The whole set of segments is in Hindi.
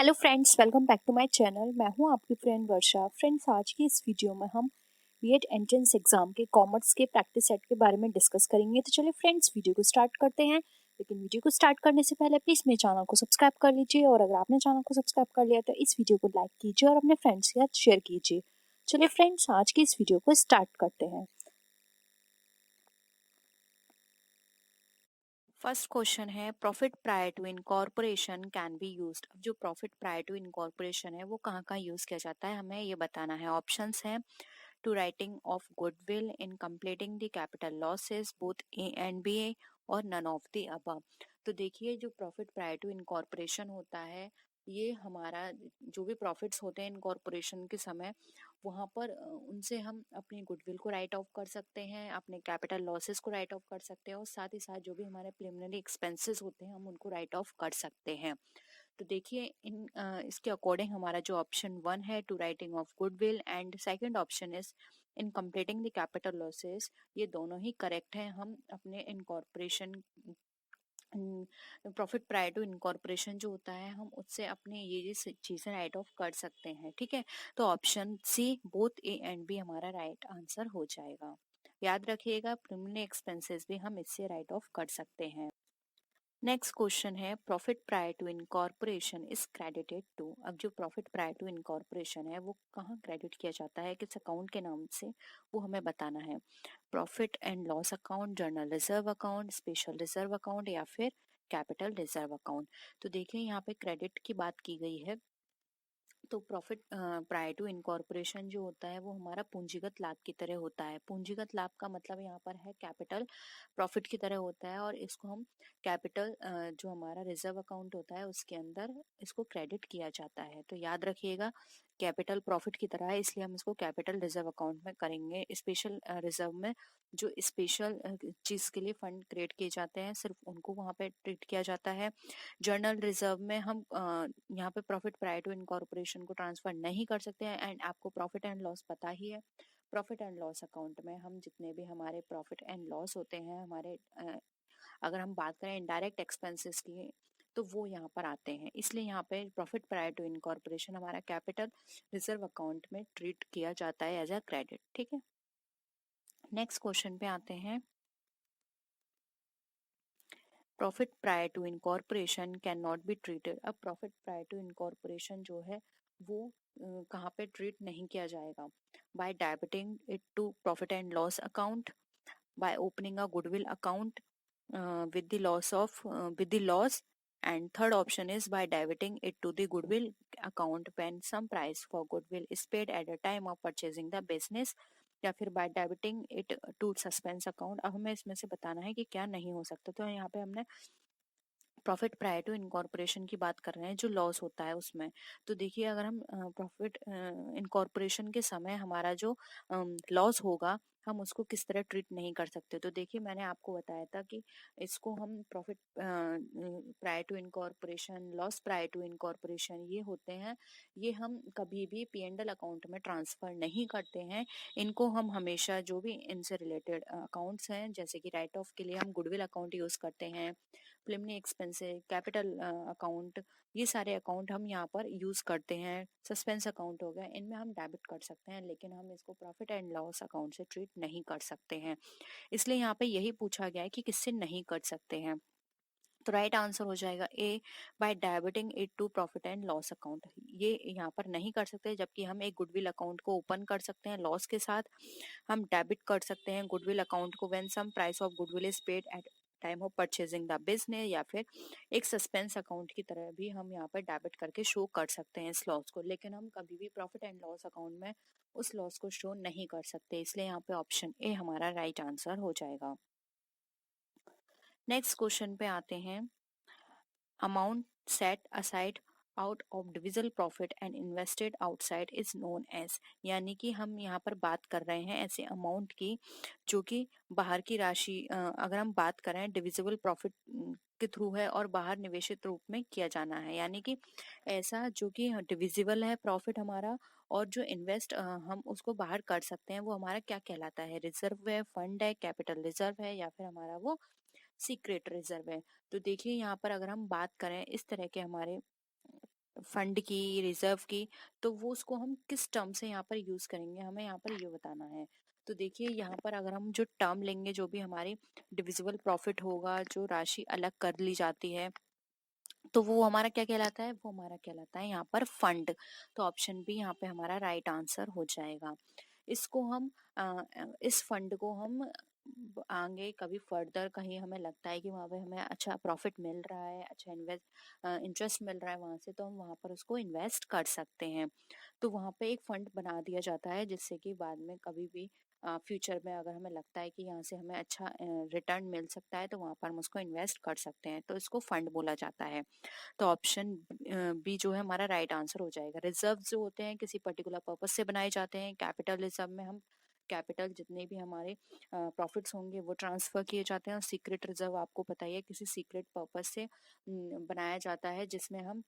Hello friends, welcome back to my channel. मैं हूं आपकी फ्रेंड वर्षा। फ्रेंड्स, आज की इस वीडियो में हम बीएड एंट्रेंस एग्जाम के कॉमर्स के प्रैक्टिस सेट के बारे में डिस्कस करेंगे। तो चलिए फ्रेंड्स, वीडियो को स्टार्ट करते हैं। लेकिन वीडियो को स्टार्ट करने से पहले प्लीज़ मेरे चैनल को सब्सक्राइब कर लीजिए, और अगर आपने चैनल को सब्सक्राइब कर लिया तो इस वीडियो को लाइक कीजिए और अपने फ्रेंड्स के साथ शेयर कीजिए। चलिए फ्रेंड्स, आज की इस वीडियो को स्टार्ट करते हैं। फर्स्ट क्वेश्चन है, profit prior to incorporation can be used. अब जो प्रॉफिट प्रायर टू इनकॉर्पोरेशन है वो कहाँ कहाँ यूज किया जाता है, हमें ये बताना है। ऑप्शंस हैं to writing off goodwill, in completing the capital losses, both A and B, और नन ऑफ द अबव। तो देखिए, जो प्रॉफिट प्रायर टू इनकॉर्पोरेशन होता है, ये हमारा जो भी प्रॉफिट्स होते हैं इनकॉर्पोरेशन के समय, वहाँ पर उनसे हम अपनी गुडविल को राइट ऑफ कर सकते हैं, अपने कैपिटल लॉसेस को राइट ऑफ कर सकते हैं, और साथ ही साथ जो भी हमारे प्रिलिमिनरी एक्सपेंसेस होते हैं हम उनको राइट ऑफ कर सकते हैं। तो देखिए, इसके अकॉर्डिंग हमारा जो ऑप्शन 1 है, to writing off goodwill, and second option is in completing the capital losses, ये दोनों ही करेक्ट हैं। हम अपने incorporation profit prior to incorporation जो होता है, हम उससे अपने ये चीजें राइट ऑफ कर सकते हैं। ठीक है, तो option C, both A and B, हमारा राइट आंसर हो जाएगा। याद रखिएगा, प्रिलिमिनरी एक्सपेंसेस भी हम इससे राइट ऑफ कर सकते हैं। नेक्स्ट क्वेश्चन है, profit prior to incorporation is credited to. अब जो प्रॉफिट प्रायर टू इनकॉर्पोरेशन है वो कहाँ क्रेडिट किया जाता है, किस अकाउंट के नाम से, वो हमें बताना है। Profit and loss account, journal reserve account, special reserve account, या फिर कैपिटल रिजर्व अकाउंट। तो देखिए, यहाँ पे क्रेडिट की बात की गई है। तो प्रॉफिट प्रायर टू इनकॉर्पोरेशन जो होता है वो हमारा पूंजीगत लाभ की तरह होता है। पूंजीगत लाभ का मतलब यहाँ पर है कैपिटल प्रॉफिट की तरह होता है, और इसको हम कैपिटल जो हमारा रिजर्व अकाउंट होता है उसके अंदर इसको क्रेडिट किया जाता है। तो याद रखिएगा, कैपिटल प्रॉफिट की तरह है, इसलिए हम इसको कैपिटल रिजर्व अकाउंट में करेंगे। स्पेशल रिजर्व में जो स्पेशल चीज के लिए फंड क्रिएट किए जाते हैं, सिर्फ उनको वहां पे ट्रीट किया जाता है। जर्नल रिजर्व में हम यहाँ पे प्रॉफिट प्रायर टू इनकॉर्पोरेशन को ट्रांसफर नहीं कर सकते हैं। एंड आपको प्रॉफिट एंड लॉस पता ही है, प्रॉफिट एंड लॉस अकाउंट में हम जितने भी हमारे प्रॉफिट एंड लॉस होते हैं, हमारे अगर हम बात करें इनडायरेक्ट एक्सपेंसेस की, तो वो यहाँ पर आते हैं। इसलिए यहाँ पे प्रॉफिट प्रायर टू इनकॉर्पोरेशन हमारा कैपिटल रिजर्व अकाउंट में ट्रीट किया जाता है एज अ क्रेडिट। ठीक है, नेक्स्ट क्वेश्चन पे आते हैं। Profit prior to incorporation can not be treated. अब प्रॉफिट प्रायर टू इनकॉर्पोरेशन जो है वो कहाँ पे ट्रीट नहीं किया जाएगा। By debiting it to profit and loss account, by opening a goodwill account with the loss of with the loss, and third option is by debiting it to the goodwill account when some price for goodwill is paid at the time of purchasing the business, या फिर by debiting it to suspense account. अब हमें इसमें से बताना है कि क्या नहीं हो सकता। तो यहाँ पे हमने प्रॉफिट प्रायर टू इनकॉर्पोरेशन की बात कर रहे हैं, जो लॉस होता है उसमें। तो देखिए, अगर हम प्रॉफिट इनकॉर्पोरेशन के समय हमारा जो लॉस होगा, हम उसको किस तरह ट्रीट नहीं कर सकते। तो देखिए, मैंने आपको बताया था कि इसको हम profit prior to incorporation, loss prior to incorporation, ये होते हैं, ये हम कभी भी P&L अकाउंट में ट्रांसफर नहीं करते हैं। इनको हम हमेशा जो भी इनसे रिलेटेड अकाउंट्स हैं, जैसे कि राइट ऑफ के लिए हम गुडविल अकाउंट यूज करते हैं, प्रिलिमिनरी एक्सपेंसेस, कैपिटल अकाउंट, ये सारे अकाउंट हम यहाँ पर यूज करते हैं। सस्पेंस अकाउंट हो गया, इनमें हम डेबिट कर सकते हैं, लेकिन हम इसको प्रॉफिट एंड लॉस अकाउंट से ट्रीट नहीं कर सकते हैं। इसलिए यहाँ पे यही पूछा गया है कि किससे नहीं कर सकते हैं। तो राइट आंसर हो जाएगा A, by debiting it to profit and loss account. ये यहाँ पर नहीं कर सकते, जबकि हम एक गुडविल अकाउंट को ओपन कर सकते हैं लॉस के साथ। हम डेबिट कर सकते हैं गुडविल अकाउंट को when some price of goodwill is paid at time of purchasing the business, या फिर एक सस्पेंस अकाउंट की तरह भी हम यहाँ पर डेबिट करके शो कर सकते हैं इस लॉस को। लेकिन हम कभी भी प्रॉफिट एंड लॉस अकाउंट में उस लॉस को शो नहीं कर सकते, इसलिए यहाँ पे ऑप्शन ए हमारा राइट आंसर हो जाएगा। नेक्स्ट क्वेश्चन पे आते हैं। Amount set aside out of divisible profit and invested outside is known as. यानी कि हम यहाँ पर बात कर रहे हैं ऐसे अमाउंट की जो कि बाहर की राशि, अगर हम बात करें डिविजिबल प्रॉफिट के थ्रू है और बाहर निवेशित रूप में किया जाना है, यानी कि ऐसा जो कि डिविजिबल है प्रॉफिट हमारा, और जो इन्वेस्ट हम उसको बाहर कर सकते हैं, वो हमारा क्या कहलाता है, रिजर्व है, फंड है, कैपिटल रिजर्व है, या फिर हमारा वो सीक्रेट रिजर्व है। तो देखिए, यहाँ पर अगर हम बात करें इस तरह के हमारे फंड की, रिजर्व की, तो वो उसको हम किस टर्म से यहाँ पर यूज करेंगे, हमें यहाँ पर ये बताना है। तो देखिए यहाँ पर अगर हम जो टर्म लेंगे, जो भी हमारी डिविजिबल प्रॉफिट होगा, जो राशि अलग कर ली जाती है, तो वो हमारा क्या कहलाता है, वो हमारा कहलाता है यहाँ पर फंड। तो ऑप्शन बी यहाँ पे हमारा राइट आंसर हो जाएगा। इसको हम इस फंड को हम आगे कभी फर्दर कहीं हमें लगता है कि वहाँ पे हमें अच्छा प्रॉफिट मिल रहा है, अच्छा इंटरेस्ट मिल रहा है वहाँ से, तो हम वहाँ पर उसको इन्वेस्ट कर सकते हैं। तो वहाँ पे एक फंड बना दिया जाता है, जिससे कि बाद में कभी भी फ्यूचर में अगर हमें लगता है कि यहाँ से हमें अच्छा रिटर्न मिल सकता है, तो वहाँ पर हम उसको इन्वेस्ट कर सकते हैं, तो इसको फंड बोला जाता है। तो ऑप्शन बी जो है हमारा राइट आंसर हो जाएगा। रिजर्व जो होते हैं किसी पर्टिकुलर पर्पज से बनाए जाते हैं। कैपिटलिज्म में हम कैपिटल जितने भी हमारे प्रॉफिट्स होंगे वो ट्रांसफर किए जाते हैं। और सीक्रेट रिजर्व आपको पता ही है, किसी सीक्रेट पर्पज से बनाया जाता है, जिसमें हम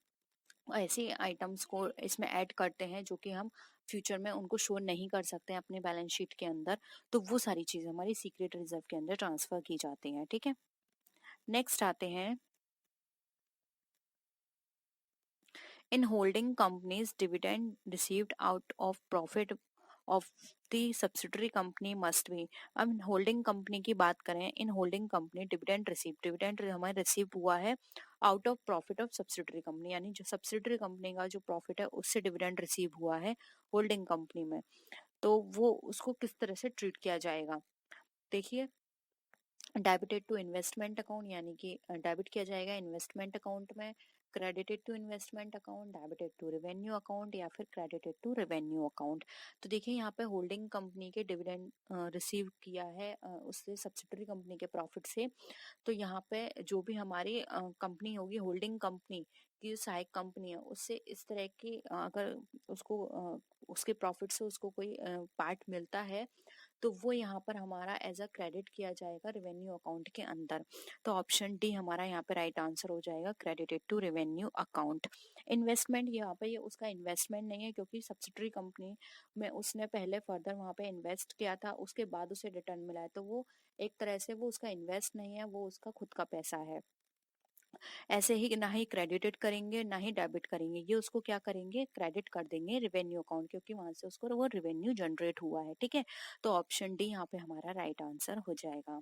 ऐसे आइटम्स को इसमें ऐड करते हैं जो कि हम फ्यूचर में उनको शो नहीं कर सकते हैं अपने बैलेंस शीट के अंदर। तो वो सारी चीजें हमारी सीक्रेट रिजर्व के अंदर ट्रांसफर की जाती हैं। ठीक है, नेक्स्ट आते हैं, in holding companies dividend received out of profit of the subsidiary company must be। अब होल्डिंग कंपनी की बात करें, इन होल्डिंग कंपनी डिविडेंड हमारे रिसीव हुआ है out of profit of subsidiary company, यानी जो सब्सिडरी कंपनी का जो प्रॉफिट है उससे डिविडेंड रिसीव हुआ है होल्डिंग कंपनी में, तो वो उसको किस तरह से ट्रीट किया जाएगा। देखिए, डेबिटेड टू इन्वेस्टमेंट अकाउंट, यानी कि डेबिट किया जाएगा इन्वेस्टमेंट अकाउंट में। Credited to investment account, debited to revenue account, या फिर क्रेडिटेड टू रेवेन्यू अकाउंट। तो देखिए यहाँ पे होल्डिंग कंपनी के डिविडेंड रिसीव किया है उससे सब्सिडरी कंपनी के प्रॉफिट से, तो यहाँ पे जो भी हमारी कंपनी होगी, होल्डिंग कंपनी की जो सहायक कंपनी है, उससे इस तरह की अगर उसको उसके प्रॉफिट से उसको कोई पार्ट मिलता है, तो वो यहाँ पर हमारा एज अ क्रेडिट किया जाएगा रेवेन्यू अकाउंट के अंदर। तो ऑप्शन डी हमारा यहाँ पे राइट आंसर हो जाएगा, credited to revenue account. Investment, यहाँ पे ये उसका इन्वेस्टमेंट नहीं है, क्योंकि सब्सिडरी कंपनी में उसने पहले फर्दर वहाँ पे इन्वेस्ट किया था, उसके बाद उसे रिटर्न मिला है, तो वो एक तरह से वो उसका इन्वेस्ट नहीं है, वो उसका खुद का पैसा है। ऐसे ही ना ही क्रेडिटेड करेंगे ना ही डेबिट करेंगे, ये उसको क्या करेंगे, क्रेडिट कर देंगे रेवेन्यू अकाउंट, क्योंकि वहां से उसको वो रेवेन्यू जनरेट हुआ है। ठीक है, तो ऑप्शन डी यहाँ पे हमारा राइट आंसर हो जाएगा।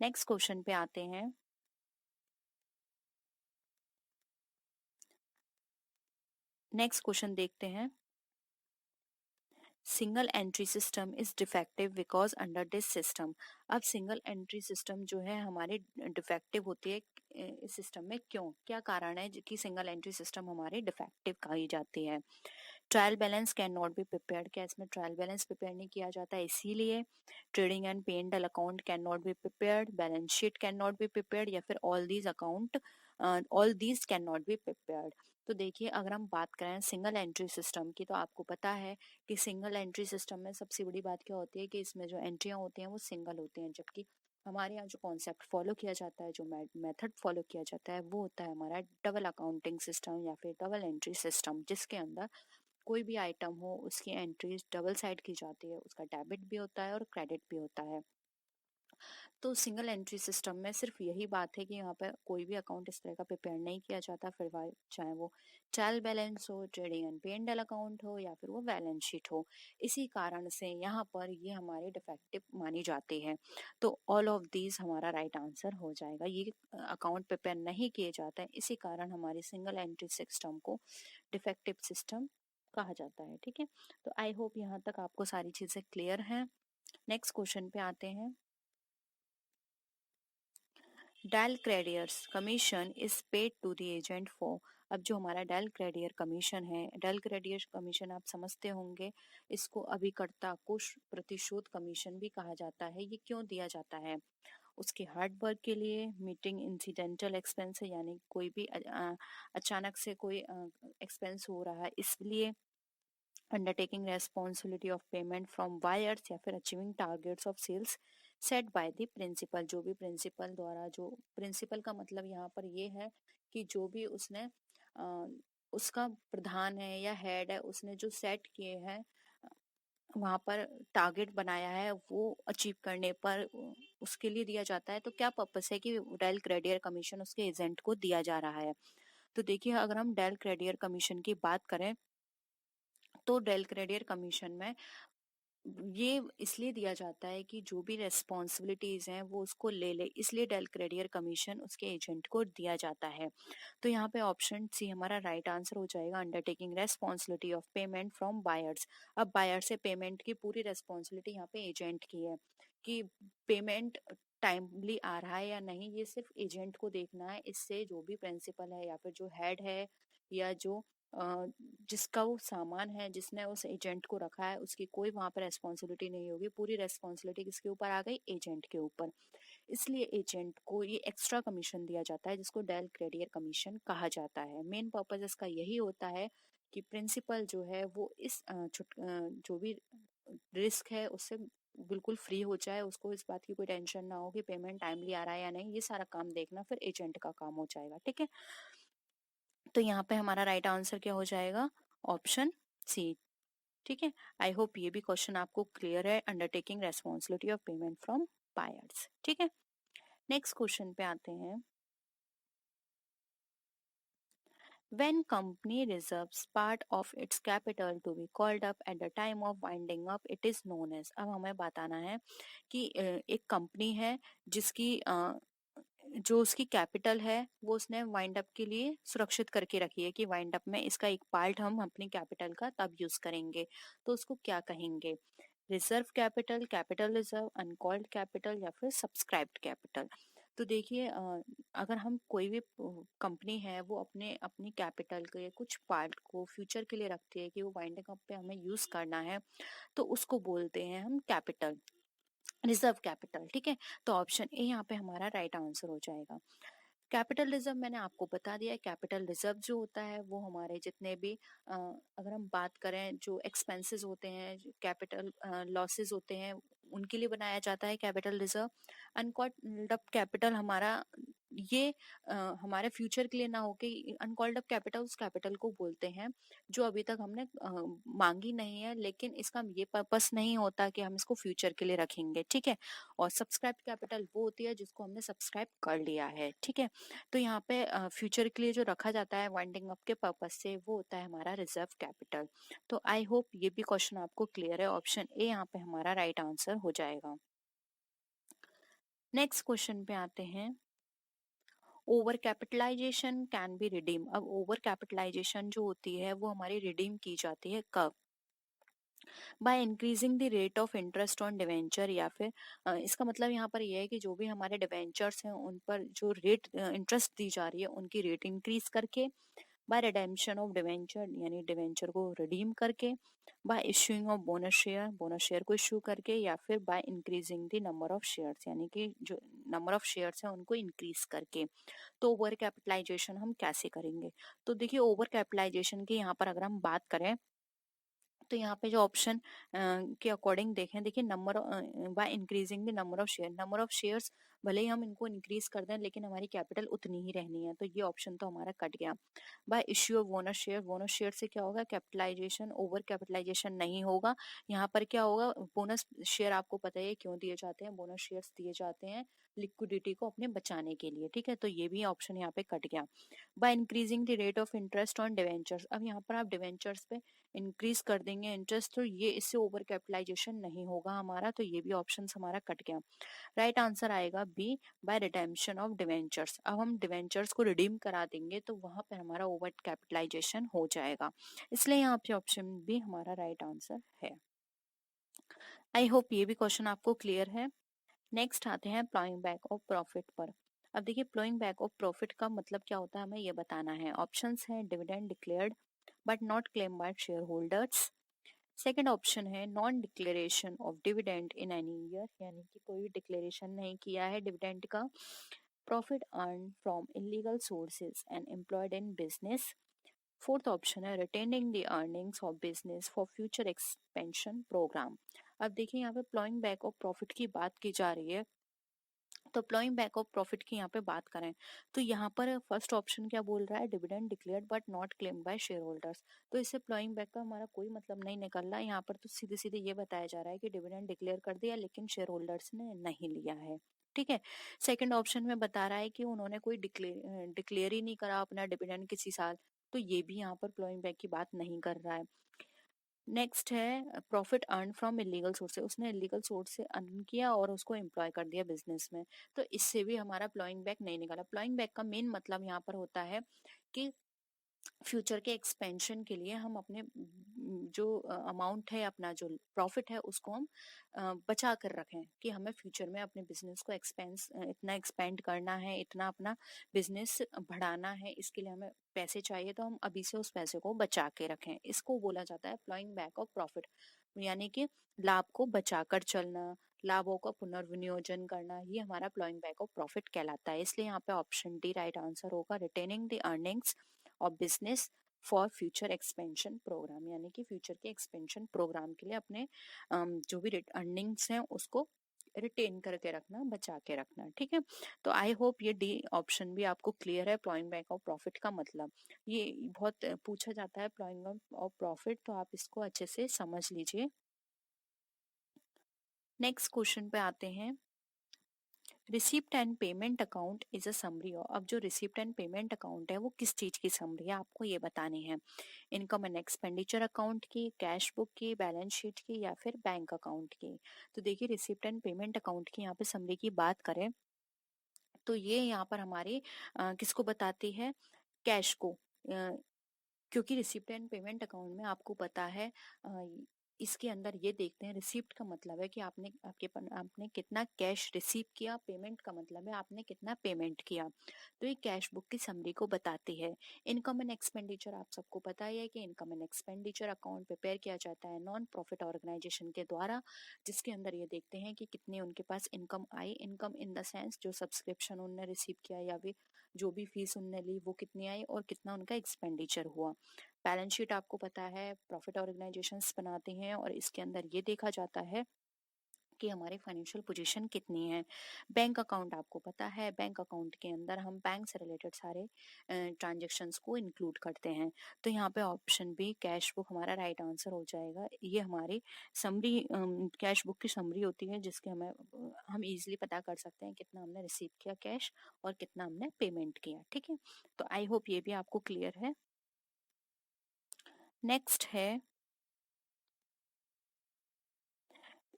नेक्स्ट क्वेश्चन पे आते हैं। नेक्स्ट क्वेश्चन देखते हैं। Single entry system is defective because under this system. अब सिंगल एंट्री सिस्टम जो है हमारे डिफेक्टिव होती है इस सिस्टम में, क्यों, क्या कारण है कि सिंगल एंट्री सिस्टम हमारे डिफेक्टिव कही जाती है। Trial balance can not be prepared, क्या इसमें ट्रायल बैलेंस प्रिपेयर नहीं किया जाता है इसीलिए। ट्रेडिंग एंड पे and account can not be prepared, balance sheet can not be prepared, या फिर all these can not be prepared. तो देखिए अगर हम बात करें सिंगल एंट्री सिस्टम की, तो आपको पता है कि सिंगल एंट्री सिस्टम में सबसे बड़ी बात क्या होती है कि इसमें जो एंट्रियां होती हैं वो सिंगल होती हैं, जबकि हमारे यहाँ जो कॉन्सेप्ट फॉलो किया जाता है, जो मेथड फॉलो किया जाता है, वो होता है हमारा डबल अकाउंटिंग सिस्टम या फिर डबल एंट्री सिस्टम, जिसके अंदर कोई भी आइटम हो उसकी एंट्रीज डबल साइड की जाती है, उसका डेबिट भी होता है और क्रेडिट भी होता है। तो सिंगल एंट्री सिस्टम में सिर्फ यही बात है कि यहाँ पर कोई भी अकाउंट इस तरह का प्रिपेयर नहीं किया जाता, फिर चाहे वो ट्रायल बैलेंस हो, ट्रेडिंग एंड पे एंड अकाउंट हो, या फिर वो बैलेंस शीट हो। इसी कारण से यहाँ पर ये हमारे डिफेक्टिव मानी जाती है। तो ऑल ऑफ दीज हमारा राइट आंसर हो जाएगा। ये अकाउंट प्रिपेयर नहीं किए जाते हैं, इसी कारण हमारे सिंगल एंट्री सिस्टम को डिफेक्टिव सिस्टम कहा जाता है। ठीक है, तो आई होप यहाँ तक आपको सारी चीजें क्लियर हैं। नेक्स्ट क्वेश्चन पे आते हैं। Del credere commission is paid to the agent for. अब जो हमारा डेल क्रेडियर कमीशन है, डेल क्रेडियर कमीशन आप समझते होंगे, इसको अभिकर्ता को प्रतिशोध कमीशन भी कहा जाता है। ये क्यों दिया जाता है, उसके हार्ड वर्क के लिए, मीटिंग इंसिडेंटल एक्सपेंस है, यानी कोई भी अचानक से कोई एक्सपेंस हो रहा है इसलिए, undertaking responsibility of payment from buyers, या फिर achieving targets of sales set by the principal. जो भी प्रिंसिपल द्वारा, जो प्रिंसिपल का मतलब यहाँ पर ये है कि जो भी उसने उसका प्रधान है या हेड है, उसने जो सेट किए हैं वहां पर टारगेट बनाया है, वो अचीव करने पर उसके लिए दिया जाता है। तो क्या पर्पस है कि डेल क्रेडियर कमीशन उसके एजेंट को दिया जा रहा है। तो देखिए अगर हम डेल क्रेडियर कमीशन की बात करें तो डेल क्रेडियर कमीशन में ये इसलिए दिया जाता है कि जो भी रेस्पॉन्सिबिलिटीज हैं वो उसको ले ले, इसलिए डेल क्रेडियर कमीशन उसके एजेंट को दिया जाता है। तो यहाँ पे ऑप्शन सी हमारा राइट आंसर हो जाएगा, undertaking responsibility of payment from buyers. अब बायर से पेमेंट की पूरी रेस्पॉन्सिबिलिटी यहाँ पे एजेंट की है कि पेमेंट टाइमली आ रहा है या नहीं, ये सिर्फ एजेंट को देखना है। इससे जो भी प्रिंसिपल है या फिर जो हेड है या जो जिसका वो सामान है, जिसने उस एजेंट को रखा है, उसकी कोई वहां पर रेस्पॉन्सिबिलिटी नहीं होगी। पूरी रेस्पॉन्सिबिलिटी किसके ऊपर आ गई? एजेंट के ऊपर। इसलिए एजेंट को ये एक्स्ट्रा कमीशन दिया जाता है जिसको डेल क्रेडियर कमीशन कहा जाता है। मेन पर्पज इसका यही होता है कि प्रिंसिपल जो है वो इस जो भी रिस्क है उससे बिल्कुल फ्री हो जाए, उसको इस बात की कोई टेंशन ना हो कि पेमेंट टाइमली आ रहा है या नहीं। ये सारा काम देखना फिर एजेंट का काम हो जाएगा। ठीक है, तो यहाँ पे हमारा राइट आंसर क्या हो जाएगा? Option C. ठीक है, आई होप ये भी क्वेश्चन आपको क्लियर है, undertaking responsibility of payment from buyers. ठीक है, नेक्स्ट क्वेश्चन पे आते हैं। When company reserves part of its capital to be called up at the time of winding up, it is known as। अब हमें बताना है कि एक कंपनी है जिसकी जो उसकी कैपिटल है वो उसने वाइंड अप के लिए सुरक्षित करके रखी है कि वाइंड अप में इसका एक पार्ट हम अपनी कैपिटल का तब यूज करेंगे, तो उसको क्या कहेंगे? Reserve capital, capital reserve, uncalled capital या फिर सब्सक्राइब्ड कैपिटल। तो देखिए अगर हम कोई भी कंपनी है वो अपने अपनी कैपिटल के कुछ पार्ट को फ्यूचर के लिए रखती है कि वो वाइंडिंग अप पे हमें यूज करना है, तो उसको बोलते हैं हम कैपिटल, रिजर्व कैपिटल। ठीक है, तो ऑप्शन ए यहाँ पे हमारा राइट आंसर हो जाएगा। कैपिटल रिजर्व मैंने आपको बता दिया है। कैपिटल रिजर्व जो होता है वो हमारे जितने भी अगर हम बात करें जो एक्सपेंसेस होते हैं, कैपिटल लॉसेस होते हैं, उनके लिए बनाया जाता है capital reserve. Uncalled up capital हमारा ये हमारे फ्यूचर के लिए ना होके, अनकॉल्ड अप कैपिटल उस कैपिटल को बोलते हैं जो अभी तक हमने मांगी नहीं है, लेकिन इसका ये पर्पस नहीं होता कि हम इसको फ्यूचर के लिए रखेंगे। ठीक है, और सब्सक्राइब कैपिटल वो होती है जिसको हमने सब्सक्राइब कर लिया है। ठीक है, तो यहाँ पे फ्यूचर के लिए जो रखा जाता है वाइंडिंग अप के पर्पस से, वो होता है हमारा रिजर्व कैपिटल। तो आई होप ये भी क्वेश्चन आपको क्लियर है। ऑप्शन ए यहाँ पे हमारा राइट आंसर हो जाएगा। नेक्स्ट क्वेश्चन पे आते हैं। Over capitalisation can be redeem. अब ओवर कैपिटलाइजेशन जो होती है वो हमारी रिडीम की जाती है कब? Bye increasing the rate of interest on debenture, या फिर इसका मतलब यहाँ पर यह है कि जो भी हमारे डिवेंचर्स हैं उन पर जो रेट इंटरेस्ट दी जा रही है उनकी रेट इंक्रीज करके, बाय रिडेम्पशन ऑफ डिवेंचर यानी डिवेंचर को रिडीम करके, by issuing of bonus share को इश्यू करके, या फिर by increasing the number of shares यानी कि जो नंबर ऑफ शेयर्स हैं उनको इंक्रीज करके। तो ओवर कैपिटलाइजेशन हम कैसे करेंगे? तो देखिए ओवर कैपिटलाइजेशन की यहाँ पर अगर हम बात करें तो यहाँ पे जो ऑप्शन के अकॉर्डिंग देखें, देखिए number by increasing the number of shares भले ही हम इनको इंक्रीज कर दें लेकिन हमारी कैपिटल उतनी ही रहनी है, तो ये ऑप्शन तो हमारा कट गया। Bye issue of bonus share से क्या होगा? कैपिटलाइजेशन, ओवर कैपिटलाइजेशन नहीं होगा। यहाँ पर क्या होगा? बोनस शेयर आपको पता है क्यों दिए जाते हैं? बोनस शेयर्स दिए जाते हैं लिक्विडिटी को अपने बचाने के लिए। ठीक है, तो ये भी ऑप्शन यहाँ पे कट गया। Bye increasing the rate of interest on debentures, अब यहाँ पर आप डिवेंचर्स पे इंक्रीज कर देंगे इंटरेस्ट, तो ये इससे ओवर कैपिटलाइजेशन नहीं होगा हमारा, तो ये भी ऑप्शन हमारा कट गया। राइट आंसर आएगा B, by redemption of debentures. अब हम डिवेंचर्स को रिडीम करा देंगे तो वहां पर हमारा ओवर कैपिटलाइजेशन हो जाएगा, इसलिए यहाँ पे ऑप्शन बी हमारा राइट आंसर है। आई होप ये भी क्वेश्चन आपको क्लियर है। नेक्स्ट आते हैं प्लॉइंग बैक ऑफ प्रॉफिट पर। अब देखिए प्लॉइंग बैक ऑफ प्रॉफिट का मतलब क्या होता है हमें ये बताना है। ऑप्शंस हैं dividend declared but not claim by shareholders. Second option है non declaration of dividend in any year, यानी कि कोई डिक्लेरेशन नहीं किया है डिविडेंड का। Profit earn from illegal sources and employed in business. Fourth option है retaining the earnings of business for future expansion programme. अब देखिए यहाँ पे प्लॉइंग बैक ऑफ प्रॉफिट की बात की जा रही है, तो प्लॉइंग बैक ऑफ प्रॉफिट की यहाँ पे बात करें तो यहाँ पर फर्स्ट ऑप्शन क्या बोल रहा है? Dividend declared but not claim by share holders. तो इससे प्लॉइंग बैक का हमारा कोई मतलब नहीं निकल रहा है। यहाँ पर तो सीधे सीधे ये बताया जा रहा है कि डिविडेंड डिक्लेयर कर दिया लेकिन शेयर होल्डर्स ने नहीं लिया है। ठीक है। सेकंड ऑप्शन में बता रहा है कि उन्होंने कोई डिक्लेयर ही नहीं करा अपना डिविडेंड किसी साल, तो ये भी यहाँ पर प्लॉइंग बैक की बात नहीं कर रहा है। नेक्स्ट है profit earn from illegal source से, उसने इलीगल सोर्स से अर्न किया और उसको एम्प्लॉय कर दिया बिजनेस में, तो इससे भी हमारा प्लॉइंग बैक नहीं निकाला। प्लॉइंग बैक का मेन मतलब यहाँ पर होता है कि फ्यूचर के एक्सपेंशन के लिए हम अपने जो अमाउंट है, अपना जो प्रॉफिट है, उसको हम बचा कर रखें कि हमें फ्यूचर में अपने बिजनेस को इतना एक्सपेंड करना है, इतना अपना बिजनेस बढ़ाना है, इसके लिए हमें पैसे चाहिए, तो हम अभी से उस पैसे को बचा के रखें। इसको बोला जाता है प्लॉइंग बैक ऑफ प्रॉफिट, यानी कि लाभ को बचाकर चलना, लाभों का पुनर्विनियोजन करना, ये हमारा प्लॉइंग बैक ऑफ प्रॉफिट कहलाता है। इसलिए यहाँ पे ऑप्शन डी राइट आंसर होगा, रिटेनिंग द अर्निंग्स और business for future expansion program, यानी कि फ्यूचर के एक्सपेंशन प्रोग्राम के लिए अपने जो भी अर्निंग्स हैं उसको रिटेन करके रखना, बचा के रखना। ठीक है, तो आई होप ये डी ऑप्शन भी आपको क्लियर है। प्लॉइंग बैक ऑफ प्रॉफिट का मतलब ये बहुत पूछा जाता है, प्लॉइंग ऑफ प्रॉफिट, तो आप इसको अच्छे से समझ लीजिए। नेक्स्ट क्वेश्चन पे आते हैं। Receipt and payment account is a summary. अब जो रिसिप्ट एंड पेमेंट अकाउंट है वो किस चीज की समरी है, आपको ये बतानी है। इनकम एंड एक्सपेंडिचर अकाउंट की, कैश बुक की, बैलेंस शीट की, या फिर बैंक अकाउंट की। तो देखिए रिसिप्ट एंड पेमेंट अकाउंट की यहाँ पे समरी की बात करें तो ये यहाँ पर हमारी किसको बताती है, कैश को। क्योंकि रिसिप्ट एंड पेमेंट अकाउंट में आपको पता है इसके अंदर ये देखते हैं, रिसिप्ट का मतलब है कि आपने कितना कैश रिसीव किया, पेमेंट का मतलब है आपने कितना पेमेंट किया, तो ये कैश बुक की समरी को बताती है। इनकम एंड एक्सपेंडिचर आप सबको पता ही है कि income and expenditure account prepare किया जाता है नॉन प्रॉफिट ऑर्गेनाइजेशन के द्वारा, जिसके अंदर ये देखते हैं कि कितने उनके पास इनकम आई। इनकम इन द सेंस जो सब्सक्रिप्शन उनने रिसीव किया या फिर जो भी फीस उनने ली वो कितनी आई, और कितना उनका एक्सपेंडिचर हुआ। बैलेंस शीट आपको पता है प्रॉफिट ऑर्गेनाइजेशंस बनाते हैं, और इसके अंदर ये देखा जाता है कि हमारी फाइनेंशियल पोजीशन कितनी है। बैंक अकाउंट आपको पता है, बैंक अकाउंट के अंदर हम बैंक से रिलेटेड सारे ट्रांजेक्शन्स को इंक्लूड करते हैं। तो यहाँ पे ऑप्शन बी कैश बुक हमारा राइट आंसर हो जाएगा। ये हमारी समरी कैश बुक की समरी होती है, जिसके हम इजीली पता कर सकते हैं कितना हमने रिसीव किया कैश और कितना हमने पेमेंट किया। ठीक है, तो आई होप ये भी आपको क्लियर है। नेक्स्ट है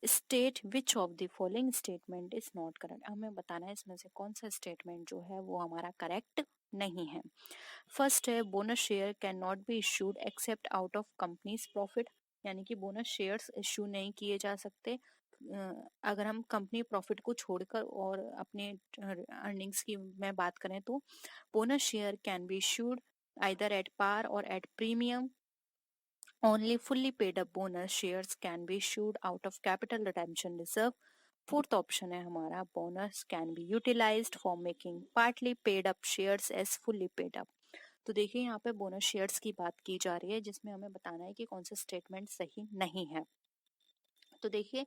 state which of the following statement is not correct. हमें बताना है इसमें से कौन सा स्टेटमेंट जो है वो हमारा करेक्ट नहीं है। फर्स्ट है bonus share can not be issued except out of company's profit, यानी कि बोनस शेयर्स इशू नहीं किए जा सकते अगर हम कंपनी प्रॉफिट को छोड़कर और अपने अर्निंग्स की में बात करें तो। Bonus share can be issued either at par or at premium. Only fully paid up bonus shares can be issued out of capital retention reserve. Fourth option है हमारा bonus can be utilised for making partly paid up shares as fully paid up. तो देखिए यहाँ पे बोनस शेयर्स की बात की जा रही है, जिसमें हमें बताना है कि कौन सा स्टेटमेंट सही नहीं है। तो देखिए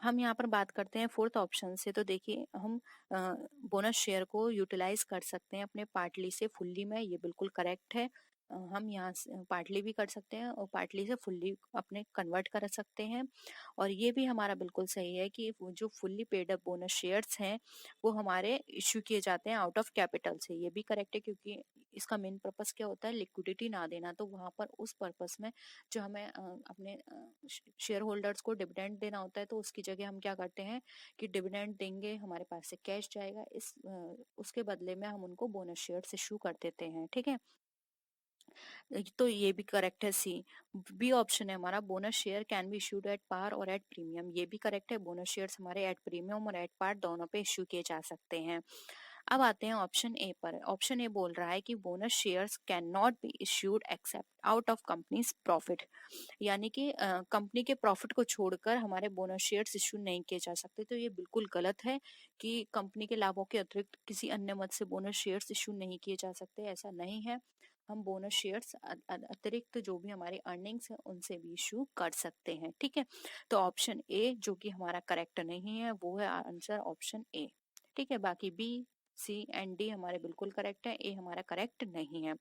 हम यहाँ पर बात करते हैं फोर्थ ऑप्शन से, तो देखिए हम बोनस शेयर को यूटिलाइज कर सकते हैं अपने पार्टली से फुल्ली में, ये बिल्कुल करेक्ट है। हम यहाँ से पार्टली भी कर सकते हैं और पार्टली से फुल्ली अपने कन्वर्ट कर सकते हैं। और ये भी हमारा बिल्कुल सही है कि वो जो fully paid up bonus shares हैं वो हमारे इश्यू किए जाते हैं आउट ऑफ कैपिटल से, ये भी करेक्ट है। क्योंकि इसका मेन पर्पस क्या होता है, लिक्विडिटी ना देना, तो वहां पर उस पर्पस में जो हमें अपने शेयर होल्डर्स को डिविडेंड देना होता है, तो उसकी जगह हम क्या करते हैं कि डिविडेंड देंगे, हमारे पास से कैश जाएगा, उसके बदले में हम उनको बोनस शेयर्स इशू कर देते हैं। ठीक है, तो ये भी करेक्ट है। सी बी ऑप्शन है हमारा bonus share can be issued at par और एट प्रीमियम, ये भी करेक्ट है। बोनस शेयर्स हमारे एट प्रीमियम और एट पार दोनों पे इशू किए जा सकते हैं। अब आते हैं ऑप्शन ए पर। ऑप्शन ए बोल रहा है कि bonus shares can not be issued except out of company's profit, यानी कि कंपनी के प्रॉफिट को छोड़कर हमारे बोनस शेयर्स इशू नहीं किए जा सकते। तो ये बिल्कुल गलत है कि कंपनी के लाभों के अतिरिक्त किसी अन्य मद से बोनस शेयर्स इशू नहीं किए जा सकते, ऐसा नहीं है। हम बोनस शेयर्स अतिरिक्त जो भी हमारी अर्निंग्स है उनसे भी इशू कर सकते हैं। ठीक है, तो ऑप्शन ए जो कि हमारा करेक्ट नहीं है वो है आंसर ऑप्शन ए। ठीक है, बाकी बी सी एंड डी हमारे बिल्कुल करेक्ट है, ए हमारा करेक्ट नहीं है।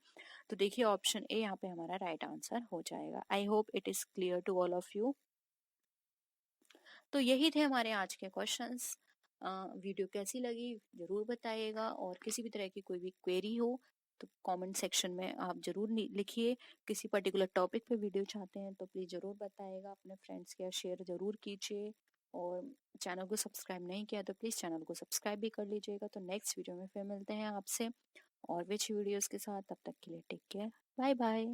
तो देखिए ऑप्शन ए यहाँ पे हमारा राइट आंसर हो जाएगा। I hope it is clear to all of you. तो यही थे हमारे आज के क्वेश्चंस। वीडियो कैसी लगी ज़रूर बताइएगा, और किसी भी तरह की कोई भी क्वेरी हो तो कमेंट सेक्शन में आप ज़रूर लिखिए। किसी पर्टिकुलर टॉपिक पे वीडियो चाहते हैं तो प्लीज़ ज़रूर बताइएगा, अपने फ्रेंड्स के साथ शेयर ज़रूर कीजिए, और चैनल को सब्सक्राइब नहीं किया तो प्लीज़ चैनल को सब्सक्राइब भी कर लीजिएगा। तो नेक्स्ट वीडियो में फिर मिलते हैं आपसे और विच वीडियोस के साथ। तब तक के लिए टेक केयर, बाय बाय।